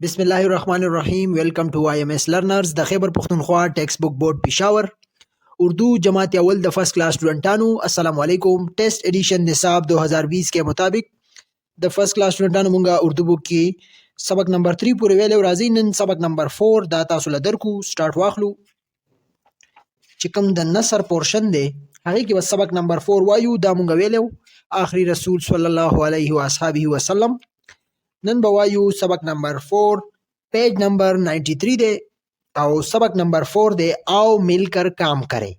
بسم الله الرحمن الرحیم. ویلکم ټو آئی ایم ایس لرنرز د خیبر پختونخوا ټیکسٹ بک بورډ پېښور اردو جماعت اول د فرسٹ کلاس اسٹوڈنٹانو السلام علیکم. ٹیسٹ ایڈیشن نصاب 2020 کے مطابق د فرسٹ کلاس اسٹوڈنٹانو مونږه اردو بک کې سبق نمبر 3 پورې ویلو. راځي نن سبق نمبر 4 دا تاسو له درکو سٹارټ واخلو. چې کوم د نصر پورشن دی هغه کې بس سبق نمبر 4 وایو. دا مونږ ویلو آخری رسول صلی الله علیه و اصحابه وسلم. نن به وایو سبق نمبر 4 پیج نمبر 93 دی او سبق نمبر 4 دی او مل کر کام کرے.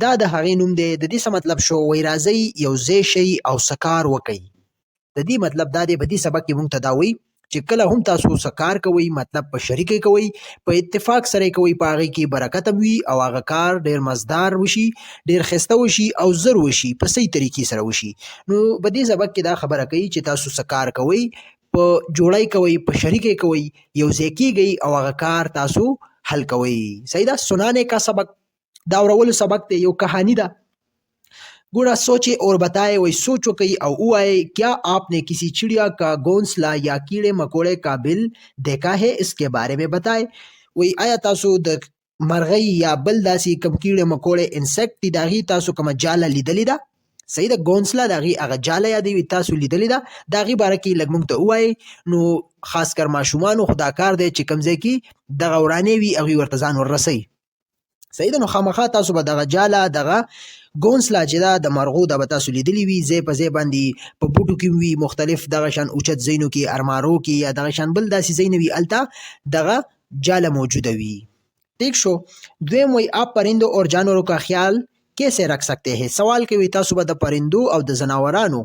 دا د هغې نوم دی. د دې څه مطلب شو؟ وای راځئ یو ځای شئ او سکار وکئ. د دې مطلب دا دی په دې سبق کې مونږ ته دا وایي چې کله هم تاسو سکار کوئ مطلب په شریکه کوئ، په اتفاق سره کوئ، په هغې کې برکت هم وي او هغه کار ډېر مزدار وشي، ډېر ښایسته وشي او زر وشي، په صحیح طریقې سره وشي. نو په دې سبق کې دا خبره کوي چې تاسو سکار کوئ، په جوړی کوئ، په شریکه کوئ، یو ځای کیږئ او هغه کار تاسو حل کوئ. صحیح ده. سنانے کا سبق دا اورولو سبق دی، یو کہانی ده. گوڑا سوچے اور بتائے، وہی سوچو کئی او آئے کیا آپ نے کسی چڑیا کا گھونسلہ یا کیڑے مکوڑے کا بل دیکھا ہے، اس کے بارے میں بتائے. وہی آیا تاسو د مرغی یا بل داسی کم کیڑے مکوڑے انسیکٹ دی داغي تاسو کومه جاله لیدلی ده. صحیح ده. ګونسله د هغې هغه جاله یادوي تاسو لیدلې ده. د هغې باره کې لږ موږ ته ووایئ. نو خاص کر ماشومانو خو دا کار دی چې کوم ځای کې دغه ورانې وي هغوی ورته ځان وررسئ. صحیح ده. نو خامخا تاسو به دغه جاله دغه ګونسله چې ده د مرغو دا به تاسو لیدلي وي، ځای په ځای باندې په بوټو کې وي، مختلف دغه شان اوچت ځایونو کې، ارمارو کې یا دغه شان بل داسې ځایونه وي، هلته دغه جاله موجوده وي. ٹھیک شو. دویم وایي آپ پرندوں اور جانوروں کا خیال کیسے رکھ سکتے ہیں. سوال کوي تاسو به د پرندو او د ځناورانو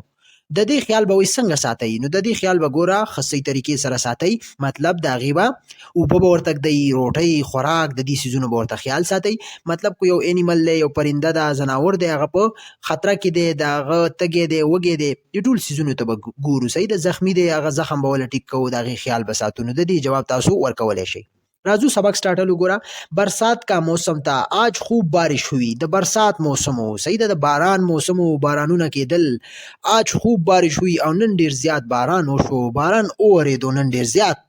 د دې خیال به وایي څنګه ساتئ. نو د دې خیال به ګوره ښه صحیح طریقې سره ساتئ. مطلب د هغې به اوبه به ورته ږدئ، روټۍ، خوراک، د دې څیزونو به ورته خیال ساتئ. مطلب که یو انیمل دی، یو پرنده ده، ځناور دی، هغه په خطره کې دی، د هغه تږی دی، وږی دی، دې ټول څیزونو ته به ګورو. صحیح ده. زخمي دی، هغه زخم به وله ټیک کوو، د هغې خیال به ساتو. نو د دې جواب تاسو ورکولی شئ. راځو سبق سٹارټلو. ګوره برسات کا موسم تا، آج خوب بارش ہوئی. د برسات موسم و. صحیح ده. د باران موسم و، بارانونه کېدل. آج خوب بارش ہوئی او نن ډېر زیات باران وشو، باران وورېدو نن ډېر زیات.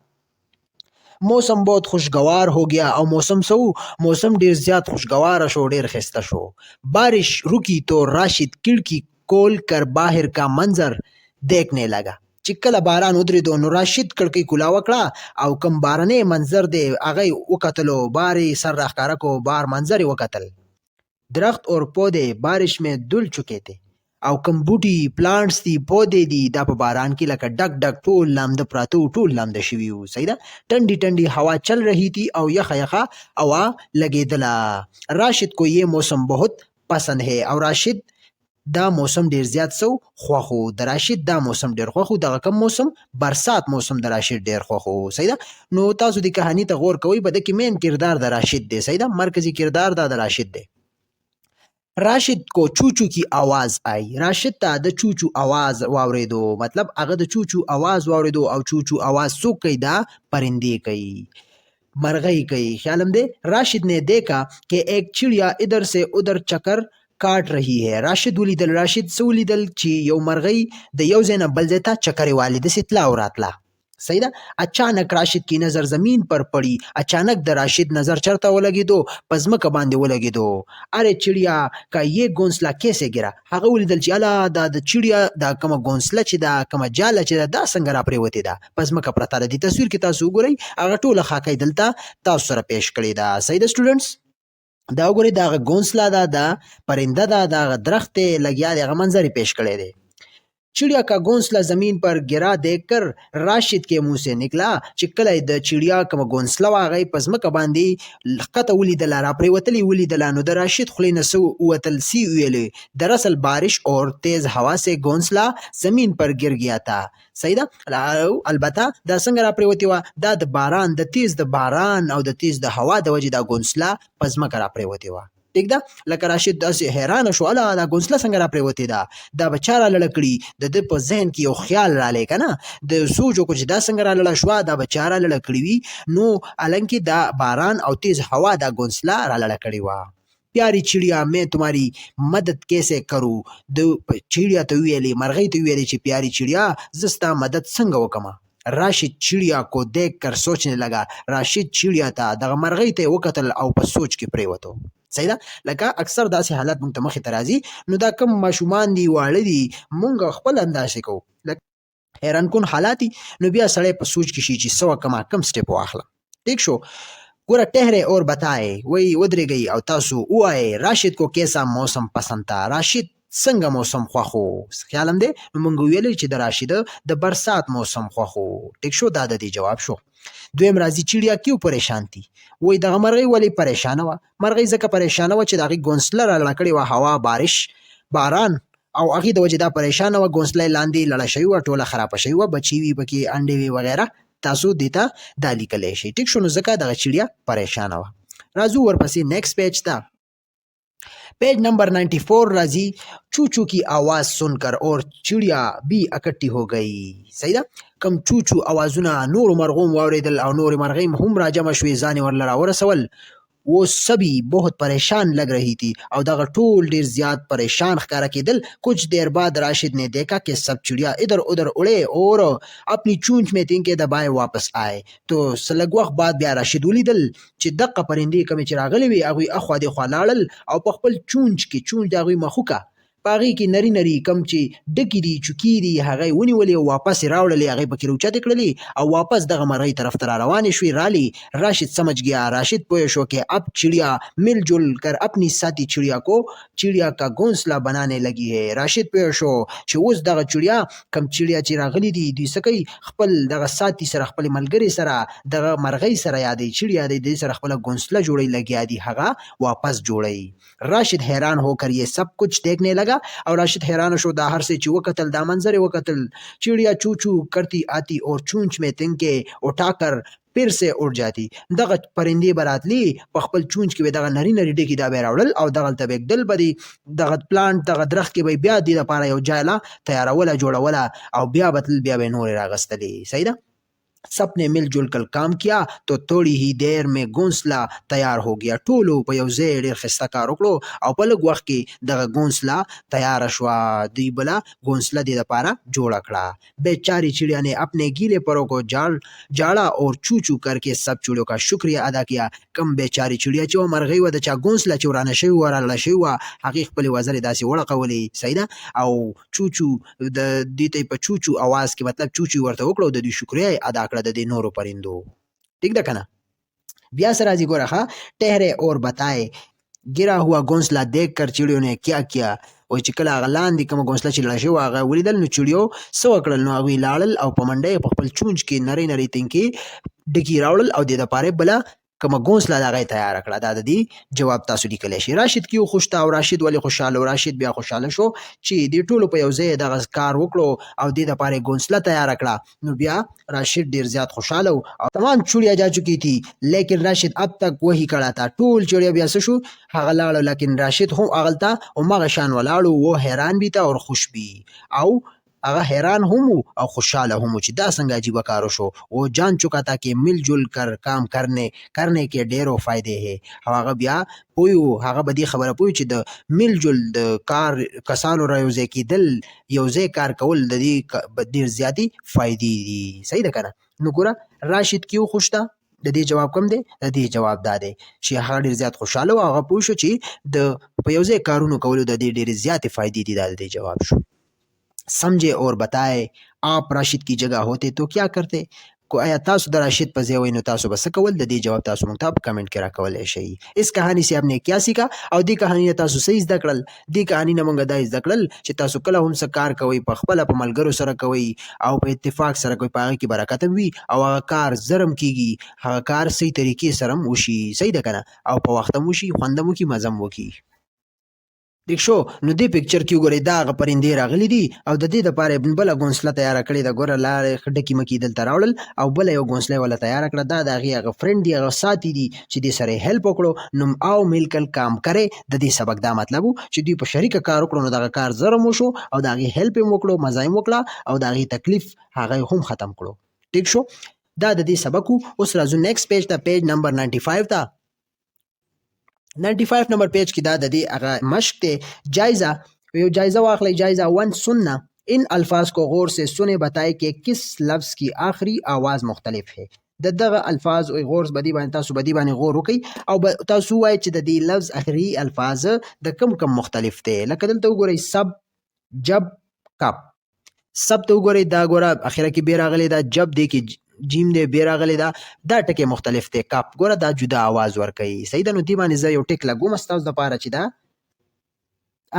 موسم بہت خوشگوار ہو گیا او موسم سو موسم ډېر زیات خوشگوار شو، ډېر ښایسته شو. بارش رکی تو راشد کھڑکی کھول کر باہر کا منظر دیکھنے لگا. چې کله باران ودرېدو نو راشد کړکۍ کولا وکړه او کوم بارنې منظر دی هغه یې وکتلو، بار یې سر راښکاره کو، بار منظر یې وکتل. درخت اور پودے بارش میں دل چکے تھے. او کوم بوټي پلانټس دي، پودې دي، دا په باران کې لکه ډک ډک ټول لامده پراته وو، ټول لامده شوي وو. صحیح ده. ټنډې ټنډې هوا چل رہی تھی او یخه یخه هوا لګېدله. راشد کو یہ موسم بہت پسند ہے. او راشد دا موسم ډیر زیات سو خوښ و. د راشد دا موسم ډیر خوښ و. دغه کم موسم؟ برسات موسم د راشد ډیر خوښ و. صحیح ده. نو تاسو د کہانی ته غور کوئ، په ده کې مین کردار د راشد دی. صحیح ده. مرکزی کردار دا د راشد دی. راشد کو چوچو کی آواز آئی. راشد ته د چوچو آواز واورېدو. مطلب هغه د چوچو آواز واورېدو او چوچو آواز څوک کوي؟ دا پرندې کوي، مرغۍ کوي. خیال هم دی. راشد نے دیکھا کہ ایک چڑیا ادھر سے ادھر چکر کاٹ رہی ہے. راشد ولیدل، راشد څه ولیدل؟ چې یو مرغۍ د یو ځای نه بل ځای ته چکرې والې، داسې تله او راتله. صحیح ده. اچانک راشد کی نظر زمین پر پڑی. اچانک د راشد نظر چرته ولګېدو؟ په ځمکه باندې ولګېدو. ارے چڑیا کا یہ گونسله کیسے ګرا. هغه ولیدل چې اله دا د چړیا دا کومه ګونسله چې ده، کومه جاله چې ده، دا څنګه راپرېوتې ده، په ځمکه پرته ده. دې تصویر کې تاسو وګورئ، هغه ټوله خاکۍ دلته تاسو سره پیش کړې ده. صحیح ده سټوډنټس. دا وګورئ، دا هغه ګونسله ده، دا پرنده ده، دا هغه درخت دی لګیا دی، هغه منظر یې پیش کړی دی. چڑیا کا گھونسلہ زمین پر گرا دیکھ کر راشد کے منہ سے نکلا. چې کله د چړیا کومه ګونسله وه هغه یې په ځمکه باندې ښکته ولیدله، راپرېوتلې ولیدله. نو د راشد خولې نه څه ووتل؟ سی ویلې. دراصل بارش اور تیز ہوا سے گھونسلہ زمین پر گر گیا تھا. صحیح ده. البته دا څنګه راپرېوتې وه؟ دا د باران، د تیز د باران او د تیز د هوا د وجې دا ګونسله په ځمکه راپرېوتې وه. ٹھیک ده. لکه راشد داسې حیرانه شو، اله دا ګونسله څنګه راپرېوتې ده، دا به چا رالړه کړي؟ د ده په ذهن کې یو خیال رالی که نه، د سوچ وکړو چې دا څنګه رالړه شوه، دا به چا رالړه کړي وي. نو حالانکې دا باران او تیز هوا دا ګونسله رالړه کړې وه. پیاری چڑیا میں تمہاری مدد کیسے کروں. د چڑیا ته ویلې، مرغۍ ته ویلې چې پیاری چڑیا زه ستا مدد څنګه وکړمه. راشد چړیا کو دیکھ کر سوچنے لگا. راشد چړیا ته دغه مرغۍ ته وکتل او په سوچ کې پریوتو. صحیح ده. لکه اکثر داسې حالات موږ ته مخې ته راځي، نو دا کم ماشومان دي واړه دي موږ خپل انداسې کوو، حیران کن حالات دي، نو بیا سړی په سوچ کې شي چې څه وکړم کم سټیپ واخلم. ٹھیک شو. ګوره ٹہرے اور بتائے وہی ودرېږئ او تاسو ووایئ راشد کو کیسا موسم پسند تا. راشد څنګه موسم خوښو؟ خیال هم دی نو موږ ویلی چې د راشد د برسات موسم خوښو. ټیک شو. دا د دې جواب شو. دویم راځي چړیا کیو پریشان تي. وای دغه مرغۍ ولې پریشانه وه؟ مرغۍ ځکه پریشانه وه چې د هغې ګونسله راړه کړې وه، هوا بارش باران او هغې د وجې دا پریشانه وه، ګونسله یې لاندې لړه شوې وه، ټوله خرابه شوې وه، بچي وي پکې، انډې وي وغیره. تاسو دې ته دا لیکلی شئ. ټیک شو. نو ځکه دغه چړیا پریشانه وه. راځو ورپسې نیکسٹ پیج ته. پیج نمبر 94 راځي چوچو کی आवाज سنکر اور چڑیا بھی اکٹھی ہو گئی. صحیح ده. کم چوچو आवाजونه نور مرغوم واوریدل او نور مرغیم هم راجمع شوې، ځان ورله راورسول. वो सभी बहुत परेशान लग रही थी और दगा टोल ढेर ज्यादा परेशान ख्यारा केदल. कुछ देर बाद राशिद ने देखा कि सब चिड़िया इधर उधर उड़े और अपनी चूंच में तिनके दबाए वापस आए. तो सलग वक्त बाद بیا راشد ولیدل چې دغه پرندې کومې چې راغلې وي هغوی اخوا دېخوا لاړل او په خپل چونچ کې، چونچ د هغوی مخوکه په هغې کې نري نري کم چې ډکې دي چوکي دي هغه یې ونیولې او واپس یې راوړلې، هغې پکې راوچتې کړلې او واپس دغه مرغۍ طرف ته را روانې شوې. رالی راشد سمجھ گیا. راشد پوه شو کہ اب چڑیا مل جل کر اپنی ساتھی چڑیا کو چڑیا کا گھونسلہ بنانے لگی ہے. راشد پوه شو چې اوس دغه چړیا کم چړیا چې راغلي دي دوی څه کوي، خپل دغه ساتي سره، خپل ملګري سره، دغه مرغۍ سره یا دی چړیا دی دې سره خپله گھونسله جوړی لګیا دي، هغه واپس جوړی. راشد حیران ہو کر یہ سب کچھ دیکھنے لگا اور راشد حیران شو دا هر څه چې وکتل، دا منظر یې وکتل. چڑیا چو چو کرتی آتی اور چونچ میں تنکے اٹھا کر پھر سے اڑ جاتی. دغه پرندې به راتلي په خپل چونچ کې به دغه نري نري ډکي دا به یې راوړل او دغلته به ږدل به دي، دغه پلانټ دغه درخت کې به یې بیا دې لپاره یو ځای له تیاروله جوړوله او بیا به تلل، بیا به یې نورې راغستلې. صحیح ده. سب نے مل جل کر کام کیا تو تھوڑی ہی دیر میں گھونسلہ تیار ہو گیا. ټولو په یو ځای ډېر ښایسته کار وکړو او په لږ وخت کې دغه گھونسله تیاره شوه. دوی بله گھونسله دې دپاره جوړه کړه. بیچاری چڑیا نے اپنے گیلے پروں کو جاڑا اور چو چو کر کے سب چڑیوں کا شکریہ ادا کیا. کم بیچاری چڑیا چې وه مرغۍ وه، د چا گھونسله چې ورانه شوې وه، رالړه شوې وه، هغې خپلې وزرې داسې وړقولې. صحیح ده. او چوچو د دې ته په چوچو اواز کې مطلب چوچو ورته وکړو، د دوی شکریه یې ادا کړه د دې نورو پرندو. ٹھیک ده کنه. بیا سره راځي ګوره ښه. ټهرے اور بتائے गिरा हुआ घोंसला देख कर चिड़ियों ने क्या किया. وایي چې کله هغه لاندې کومه ګونسله چې لړه شوې وه هغه ولیدل، نو چړیو څه وکړل، نو هغوی لاړل او په منډه یې په خپل چونچ کې نرۍ نرۍ تنکې ډکي راوړل او دې دپاره بله کومه ګونسله د هغه یې تیاره کړه. دا د دې جواب تاسو لیکلی شي. راشد کیو خوش ته او راشد ولې خوشحاله و؟ راشد بیا خوشحاله شو چې دې ټولو په یو ځای دغه کار وکړو او دې دپاره یې ګونسله تیاره کړه. نو بیا راشد ډېر زیات خوشحاله و او تمام چوڑیا جا چکی تھی لیکن راشد اب تک وہی کڑا تھا. ټول چوڑیا بیا څه شو، هغه لاړو، لیکن راشد هم هغلته همغه شان ولاړو. وہ حیران بھی تھا اور خوش بھی. او هغه حیران هم او خوشحاله هم چې دا څنګه عجیبه کارو شو. وہ جان چکا تھا کہ مل جل کر کام کرنے کے ډیرو فائدے ہے. او هغه بیا پویو، هغه به دې خبره پویو چې د مل جل د کار کسانو را یو ځای کېدل، یو ځای کار کول د دې ډېر زیاتې فایدې دي. صحیح ده که نه. نو ګوره راشد کیو خوش ته د دې جواب کوم دی؟ د دې جواب دا دی چې هغه ډېر زیات خوشحاله و، هغه پوه شو چې د په یو ځای کارونو کولو د دې ډېرې زیاتې فایدې دي. دا د دې جواب شو. سمجھے اور بتائے آپ راشد کی جگہ ہوتے تو کیا کرتے. کو آیا تاسو د راشد په ځای وئ نو تاسو به څه کول؟ د دې جواب تاسو موږ ته په کمنټ کې راکولی شئ. اس کہانی سے ہم نے کیا سیکھا او دې کہانی نه تاسو څه زده کړل؟ دې کہانی نه موږ دا زده کړل چې تاسو کله هم څه کار کوئ په خپله په ملګرو سره کوئ او په اتفاق سره کوئ، په هغه کې برکت هم وي او هغه کار زر هم کېږي، هغه کار صحیح طریقې سره هم وشي. صحیح ده که نه. او په وخت هم وشي، خوند هم وکړي، مزه هم وکړي. ٹھیک شو. نو دې پکچر کې وګورئ دا هغه پرندې راغلي دي او د دې دپاره یې بله ګونسله تیاره کړې ده. ګوره لارې ډکي مکي دلته راوړل او بله یو ګونسله یې وله تیاره کړه. دا د هغې هغه فرینډ دي، هغه ساتي دي چې دې سره یې هیلپ وکړو. نو او ملکل کام کرے، د دې سبق دا مطلب و چې دوی په شریکه کار وکړو نو دغه کار زر هم وشو او د هغې هیلپ یې هم وکړو، مزه یې هم وکړه او د هغې تکلیف هغه یې هم ختم کړو. ټیک شو. دا د دې سبق و. اوس راځو نیکسٹ پیج ته، پیج نمبر 95 ته. 95 نمبر پیج کې دا د دې هغه مشق دی. جایزه، یو جایزه واخلئ. جایزه 1 سنه इन अल्फाज को गौर से सुने, बताए कि किस लफ्ज़ की आखिरी आवाज़ मुख्तलिफ है. د دغه الفاظ او غور بدی باندې تاسو بدی باندې غور وکئ او تاسو وایئ چې د دې لفظ اخري الفاظ د کم مختلف دي. لکه دلته وګورئ سب، جب، کب. سب ته وګورئ دا ګوره اخره کې بې راغلی ده، جب دی کې جیم دی بې راغلی ده، دا ټکي مختلف دی. کب ګوره دا جدا آواز ورکوي. صحیح ده. نو دې باندې زه یو ټک لګوم ستاسو دپاره چې دا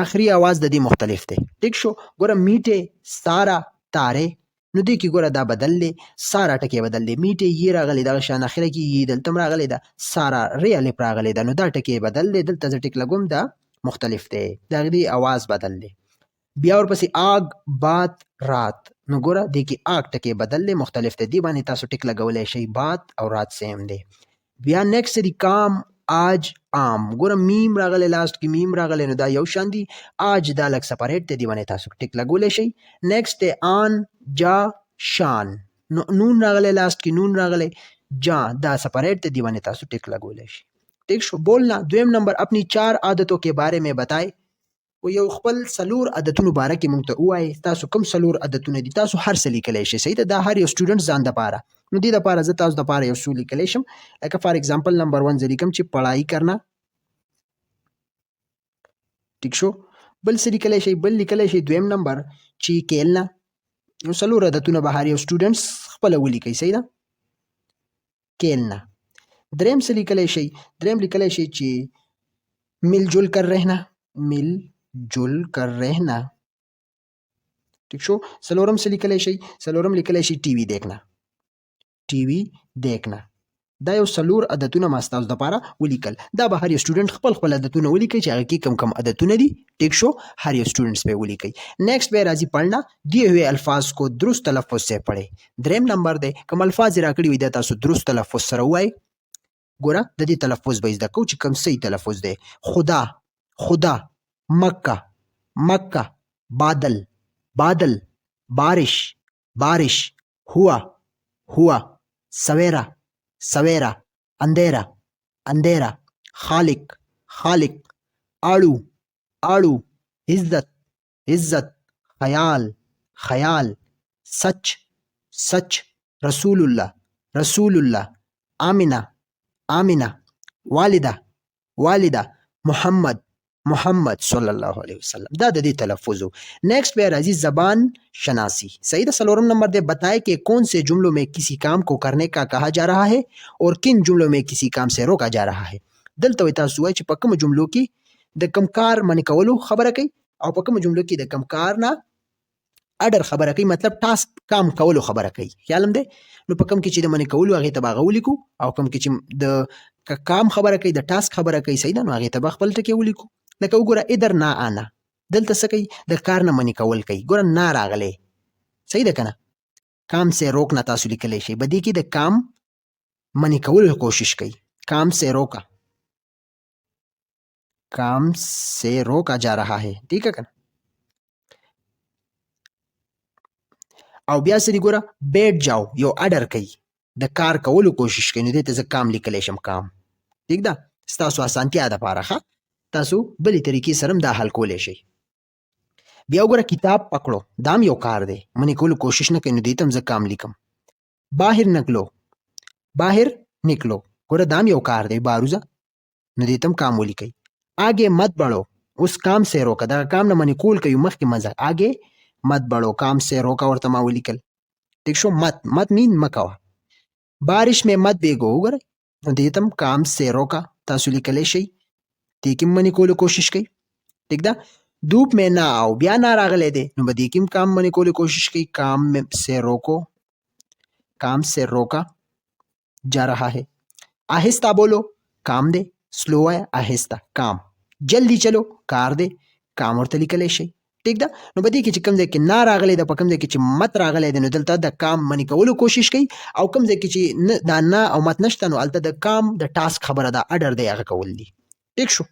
آخري آواز د دې مختلف دی. ټیک شو. ګوره میټې، سارا، تارې. نو دې کې ګوره دا بدل دی، سارا ټکی بدل دی. میټې یې راغلی دغه شان اخره کې یې دلته هم راغلی ده، سارا ری الف راغلی ده. نو دا ټکی بدل دی. دلته زه ټک لګوم دا مختلف دی، د هغې آواز بدل دی. بیا ورپسې آگ، بات، رات. نو ګوره دې کې آگ ټکی بدل دی، مختلف دی. دې باندې تاسو ټک لګولی شئ. بات او رات سیم دی. بیا نیکسټ دی کام، آج، عام. ګوره میم راغلی، لاست کې میم راغلی، نو دا یو شان دي. آج دا لږ سپریټ دی، دې باندې تاسو ټک لګولی شئ. نیکسټ دی آن، جا، شان. نو نون راغلی، لاست کې نون راغلی، جا دا سپریټ دی، دې باندې تاسو ټک لګولی شئ. ٹھیک شو. بولنا. دویم نمبر اپنی 4 عادتوں کے بارے میں بتائے. و یو خپل څلور عادتونو باره کې موږ ته ووایي. تاسو کوم څلور عادتونه دي؟ تاسو هر څه لیکلی شئ. صحیح ده. دا هر یو سټوډنټ ځان دپاره. نو دې دپاره زه تاسو دپاره یو څو لیکلی شم. لکه فار ایگزامپل نمبر 1 زه لیکم چې پړهایي کرنا. ٹھیک شو. بل څه لیکلی شئ؟ بل لیکلی شئ دویم نمبر چې کیلنا. یو څلور عادتونه به هر یو سټوډنټس خپله ولیکئ. صحیح ده. کیلنا. دریم څه لیکلی شئ؟ دریم لیکلی شئ چې مل جل کر رہنا. مل جل کر رہنا. ٹھیک شو. څلورم څه لیکلی شئ؟ څلورم لیکلی شئ ټي وي دیکھنا. ټي وي دیکھنا. دا یو څلور عادتونه ما ستاسو دپاره ولیکل. دا به هر یو سټوډنټ خپل خپل عادتونه ولیکئ چې هغه کې کم کم عادتونه دي. ٹھیک شو. هر یو سټوډنټس به ولیکئ. نیکسٹ به راځي پڑھنا. دیے ہوئے الفاظ کو درست تلفظ سے پڑھے. دریم نمبر دی کوم الفاظ یې راکړي وي دا تاسو درست تلفظ سره ووایئ. ګوره د دې تلفظ به زده کوو چې کوم صحیح تلفظ دی. خدا، خدا. مکہ، مکہ. بادل، بادل. بارش، بارش. ہوا، ہوا. سویرا، سویرا. اندھیرا، اندھیرا. خالق، خالق. آڑو، آڑو. عزت، عزت. خیال، خیال. سچ، سچ. رسول اللہ، رسول اللہ. آمنہ، آمنہ. والدہ، والدہ. محمد، محمد صلی اللہ علیہ وسلم. دا د دې تلفظ ہو. نیکسٹ به راځي زبان شناسی. صحیح ده. څلورم نمبر دے بتائے کہ کون سے جملوں میں کسی کام کو کرنے کا کہا جا رہا ہے اور کن جملوں میں کسی کام سے روکا جا رہا ہے. دلته وایي تاسو وایئ چې په کومو جملو کې د کم کار منع کولو خبره کوي او په کومو جملو کې د کم کار نه اډر خبره کوي، مطلب ټاسک کام کولو خبره کوي. خیال هم دی. نو په کوم کې چې د منع کولو هغې ته به هغه ولیکو او کوم کې چې د کام خبره کوي د ټاسک خبره کوي. صحیح ده. نو هغې ته به خپل ټکي ولیکو. لکه وګوره ادر نه آنا. دلته څه کوي؟ د کار نه منع کول کوي. ګوره نه راغلی. صحیح ده که نه. کام سے روکنا تاسو لیکلی شئ. بدې کې د کام منع کولو کوشش کوي. کام سے روکا، کام سے روکا جا رہا ہے. ٹھیک ہے که نه. او بیا څه دي ګوره بیټ جاو یو اډر کوي، د کار کولو کوشش کوي. نو دې ته زه کام لیکلی شم. کام. ٹھیک ده. ستاسو اسانتیا دپاره ښه تاسو بلې طریقې سره هم دا حل کولی شئ. بیا وګوره کتاب پکړو. دا هم یو کار دی. منع کولو کوشش نه کوي. نو دې ته هم زه کام لیکم. باهر نکلو، باهر نکلو. ګوره دا هم یو کار دی. باروزه. نو دې ته هم کام ولیکئ. آگے مت بڑھو. اوس کام سے روکه. دغه کام نه منع کول کوي مخکې مزه. آگے مت بڑھو. کام سے روکه ورته ما ولیکل. ٹھیک شو. مت، مت مین مکوه. بارش میں مت بیګو. وګورئ. نو دې ته هم کام سے روکه تاسو لیکلی شئ. دې کې هم منع کولو کوشش کوي. ٹھیک ده. دھوپ میں نہ آؤ. بیا نه راغلی دی. نو به دې کې هم کام منع کولو کوشش کوي. کام سے روکو، کام سے روکا جا رہا ہے. آہستہ بولو. کام دی. سلو ہے. آہستہ. کام. جلدی چلو. کار دی. کام ورته لیکلی شئ. ٹھیک ده. نو په دې کې چې کوم ځای کې نه راغلی ده، په کوم ځای کې چې مت راغلی دی، نو دلته د کام منع کولو کوشش کوي. او کوم ځای کې چې دا نه او مت نشته، نو هلته د کام د ټاسک خبره ده، اډر دی، هغه کول دي. ٹھیک شو.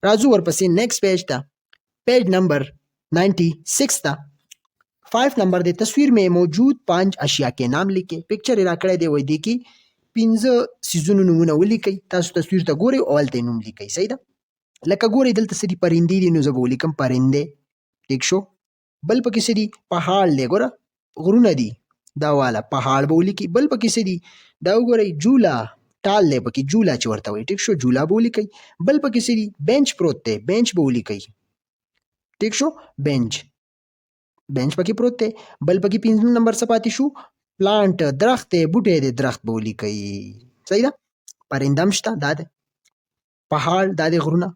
راځو ورپسې نیکسٹ پیج ته. پیج نمبر 96 ته. 5 نمبر دی تصویر میں موجود 5 اشیاء کے نام لیکے. پکچر یې راکړی دی. وایي دې کې 5 څیزونو نومونه ولیکئ. تاسو تصویر ته ګورئ او هلته یې نوم لیکئ. صحیح ده. لکه ګورئ دلته څه دي؟ پرندې دي. نو زه به ولیکم پرندې. ٹھیک شو. بل پکې څه دي پهاړ دی ګوره غرونه دي دا والا پهاړ به ولیکي بل پکې څه دي دا وګورئ جولا ټال دی پکې جولا چې ورته وایي ټیک شو جولا به ولیکئ بل پکې څه دي بینچ پروت دی بینچ به ولیکئ ټیک شو بینچ پکې پروت دی بل پکې 5 نمبر څه پاتې شو پلانټ درخت دی بوټی دی درخت به ولیکئ صحیح ده پرنده هم شته دا ده پهاړ دا دی غرونه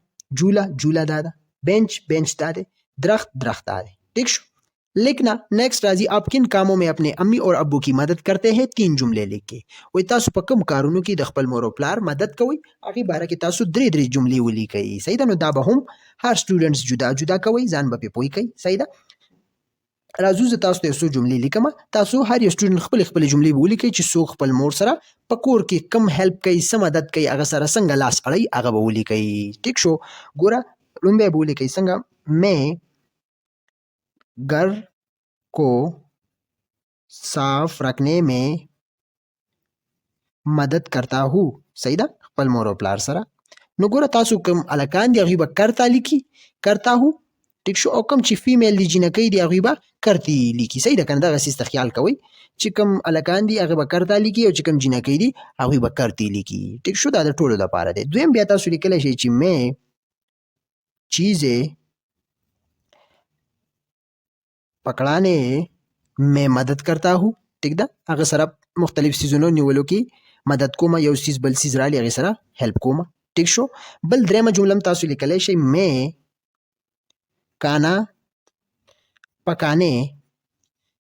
جولا دا ده بینچ دا ده درخت دا ده ٹھیک شو लिखना नेक्स्ट राजी आप किन कामों में अपने अम्मी और अब्बू की मदद करते हैं 3 जुमले लिख के वही तासु په کوم کارونو کې د خپل مور او پلار مدد کوي هغه باره کې تاسو درې جملې ولیکئ صحیح ده نو دا به هم هر سټوډنټس جدا کوي ځان به پوي کوي صحیح ده راځو زه تاسو ته څو جملې لیکم تاسو هر یو سټوډنټ خپل جملې ولیکئ چې څوک خپل مور سره په کور کې کم هیلپ کوي سم مدد کوي هغه سره څنګه لاس اړي هغه به ولیکئ ټیک شو ګوره لومبه به ولیکئ څنګه मैं घर को साफ रखने में मदद करता हूँ صحیح ده خپل مور او پلار سره نو ګوره تاسو کوم الکان دی هغه به کرتا لیکي کرتا هو ټیک شو او کوم چې فیمیل دی جنکی دی هغه به کرتی لیکي صحیح ده کنه دا غسیست خیال کوي چې کوم الکان دی هغه به کرتا لیکي او چې کوم جنکی دی هغه به کرتی لیکي ټیک شو دا د ټولو لپاره دی دویم بیا تاسو لیکلی شئ چې मैं चीजें पकड़ाने में मदद करता हूँ ٹھیک ده هغه سره مختلف سیزونو نیولو کې مدد کوم یو سیز بل سیز رالی هغه سره هیلپ کوم ٹھیک شو بل درېمه جمله تاسو لیکلی شئ मैं खाना पकाने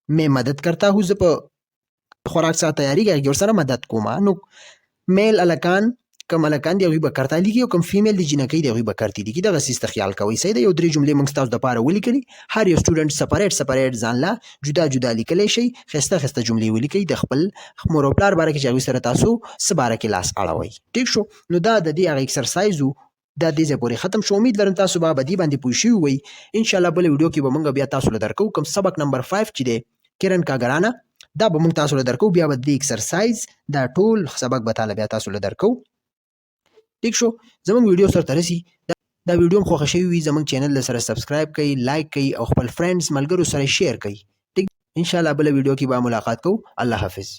में मदद करता हूँ زه په خوراک سره تیاری کې هغه سره مدد کوم نو میل الکان کم الکان دی هغه به کرتا لیکي او کم فیمیل دی جنکی دی هغه به کرتی لیکي دا غسیست خیال کوي صحیح ده یو درې جملې موږ تاسو د پاره ولیکلي هر یو سټوډنټ سپریټ ځان لا جدا لیکلی شي خسته جملې ولیکي د خپل مور او پلار باره کې چې هغوی سره تاسو څه باره کې لاس اړوئ ټیک شو نو دا د دې هغه ایکسرسایز و دا دې ځای پورې ختم شو امید لرم تاسو به دې باندې پوه شوي وئ انشاءالله بله ویډیو کې به موږ بیا تاسو له درکو کوم سبق نمبر 5 چې دی کرن کاګرانه دا به موږ تاسو له درکو بیا به دې ایکسرسایز دا ټول سبق به تعالی بیا تاسو له درکو ٹھیک شو زموږ ویډیو سره ترسي دا ویډیو خوښه شوی وي زموږ چینل سره سبسکرایب کړئ لایک کړئ او خپل فرندز ملګرو سره شیر کړئ ٹھیک ان شاء الله بل ویډیو کې به ملاقات کوو الله حافظ